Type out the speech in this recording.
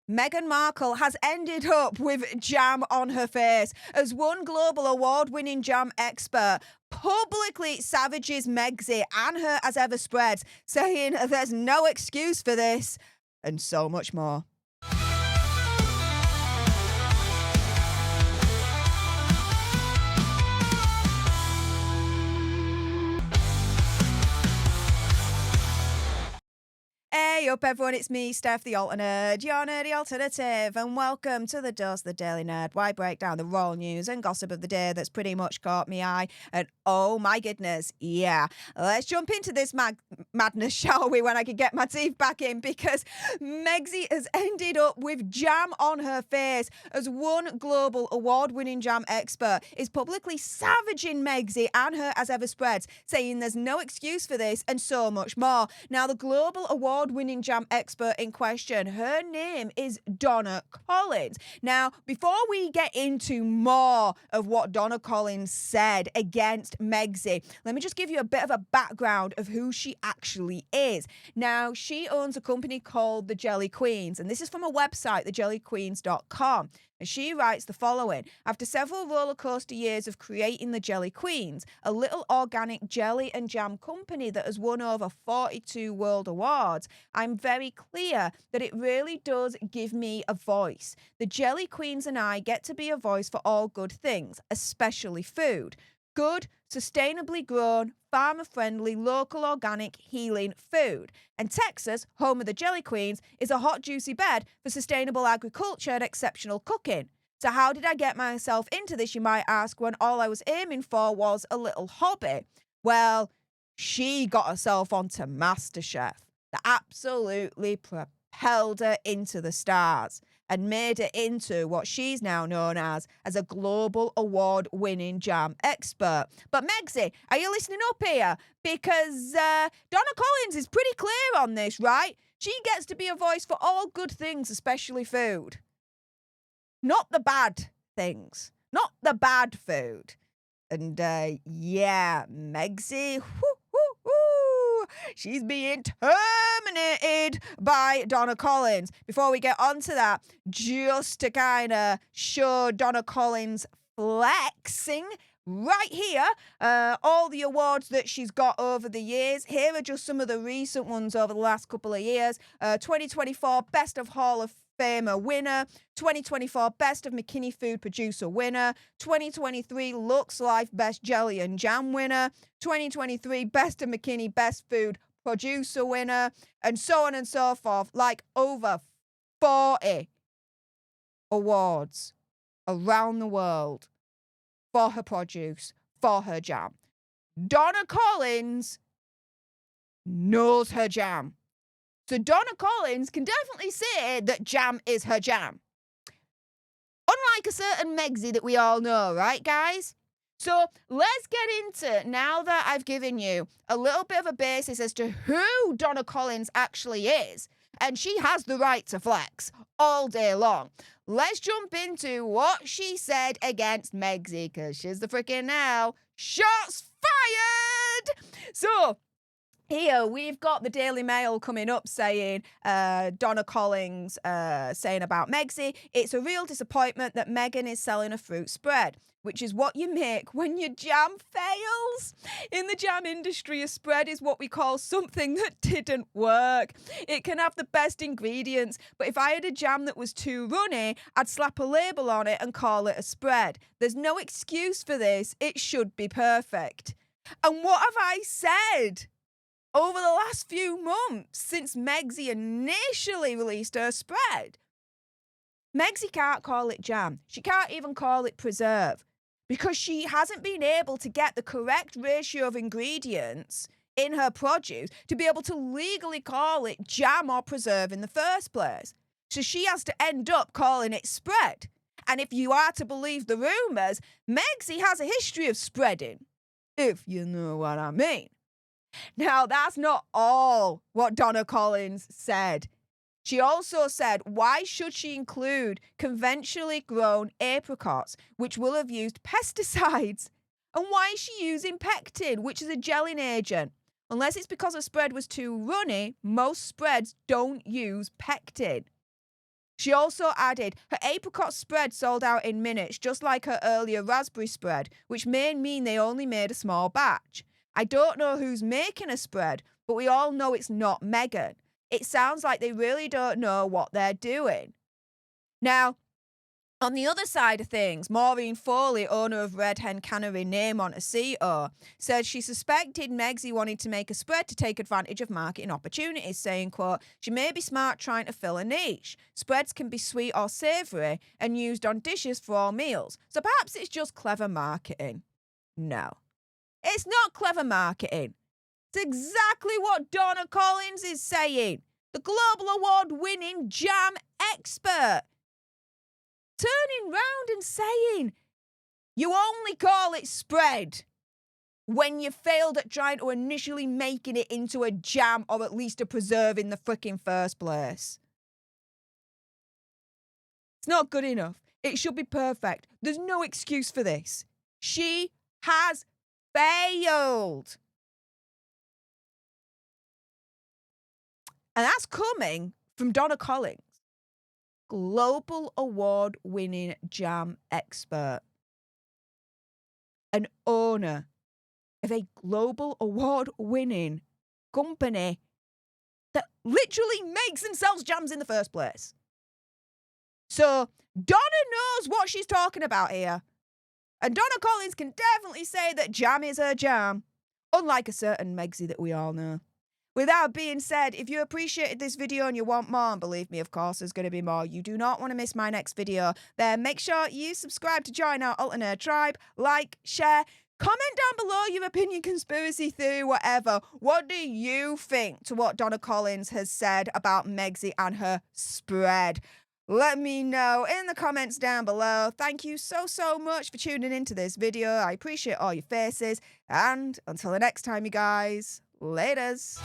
Meghan Markle has ended up with jam on her face as one global award-winning jam expert publicly savages Megxi and her as ever spreads, saying there's no excuse for this, and so much more. Hey up everyone, it's me, Stef The Alter Nerd, your nerdy alternative, and welcome to the Dose of the Daily Nerd, where I break down the royal news and gossip of the day that's pretty much caught me eye, and oh my goodness, yeah, let's jump into this madness, shall we, when I can get my teeth back in, because Megxi has ended up with jam on her face as one global award-winning jam expert is publicly savaging Megxi and her as ever spreads, saying there's no excuse for this and so much more. Now, the global award-winning jam expert in question, her name is Donna Collins. Now, before we get into more of what Donna Collins said against Megxi, let me just give you a bit of a background of who she actually is. Now, she owns a company called The Jelly Queens, and this is from a website, thejellyqueens.com. And she writes the following: after several rollercoaster years of creating the Jelly Queens, a little organic jelly and jam company that has won over 42 world awards, I'm very clear that it really does give me a voice. The Jelly Queens and I get to be a voice for all good things, especially food. Good, sustainably grown, farmer-friendly, local, organic, healing food. And Texas, home of the Jelly Queens, is a hot, juicy bed for sustainable agriculture and exceptional cooking. So how did I get myself into this, you might ask, when all I was aiming for was a little hobby? Well, she got herself onto MasterChef. That absolutely propelled her into the stars and made her into what she's now known as a global award-winning jam expert. But Megxi, are you listening up here? Because Donna Collins is pretty clear on this, right? She gets to be a voice for all good things, especially food. Not the bad things. Not the bad food. And yeah, Megxi, she's being terminated by Donna Collins. Before we get on to that, just to kind of show Donna Collins flexing right here, all the awards that she's got over the years. Here are just some of the recent ones over the last couple of years. 2024 Best of Hall of Famer winner, 2024 Best of McKinney Food Producer winner, 2023 Lux Life Best Jelly and Jam winner, 2023 Best of McKinney Best Food Producer winner, and so on and so forth. Like over 40 awards around the world for her produce, for her jam. Donna Collins knows her jam. So Donna Collins can definitely say that jam is her jam. Unlike a certain Megxi that we all know, right, guys? So let's get into, now that I've given you a little bit of a basis as to who Donna Collins actually is, and she has the right to flex all day long, let's jump into what she said against Megxi, because she's the freaking now. Shots fired! So here we've got the Daily Mail coming up saying, Donna Collins saying about Megxi, it's a real disappointment that Meghan is selling a fruit spread, which is what you make when your jam fails. In the jam industry, a spread is what we call something that didn't work. It can have the best ingredients, but if I had a jam that was too runny, I'd slap a label on it and call it a spread. There's no excuse for this. It should be perfect. And what have I said over the last few months since Megxi initially released her spread? Megxi can't call it jam. She can't even call it preserve because she hasn't been able to get the correct ratio of ingredients in her produce to be able to legally call it jam or preserve in the first place. So she has to end up calling it spread. And if you are to believe the rumours, Megxi has a history of spreading, if you know what I mean. Now, that's not all what Donna Collins said. She also said, why should she include conventionally grown apricots, which will have used pesticides? And why is she using pectin, which is a gelling agent? Unless it's because her spread was too runny, most spreads don't use pectin. She also added, her apricot spread sold out in minutes, just like her earlier raspberry spread, which may mean they only made a small batch. I don't know who's making a spread, but we all know it's not Meghan. It sounds like they really don't know what they're doing. Now, on the other side of things, Maureen Foley, owner of Red Hen Cannery, name on a CEO, said she suspected Megxie wanted to make a spread to take advantage of marketing opportunities, saying, quote, she may be smart trying to fill a niche. Spreads can be sweet or savoury and used on dishes for all meals. So perhaps it's just clever marketing. No, it's not clever marketing. It's exactly what Donna Collins is saying, the global award-winning jam expert. Turning round and saying, you only call it spread when you failed at trying to initially making it into a jam or at least a preserve in the frickin' first place. It's not good enough. It should be perfect. There's no excuse for this. She has failed. And that's coming from Donna Collins, global award-winning jam expert, an owner of a global award-winning company that literally makes and sells jams in the first place. So Donna knows what she's talking about here. And Donna Collins can definitely say that jam is her jam, unlike a certain Megxie that we all know. With that being said, if you appreciated this video and you want more, and believe me, of course, there's going to be more, you do not want to miss my next video, then make sure you subscribe to join our Alter Nerd tribe, like, share, comment down below your opinion, conspiracy theory, whatever. What do you think to what Donna Collins has said about Megxie and her spread? Let me know in the comments down below. Thank you so much for tuning into this video. I appreciate all your faces. And until the next time, you guys, laters.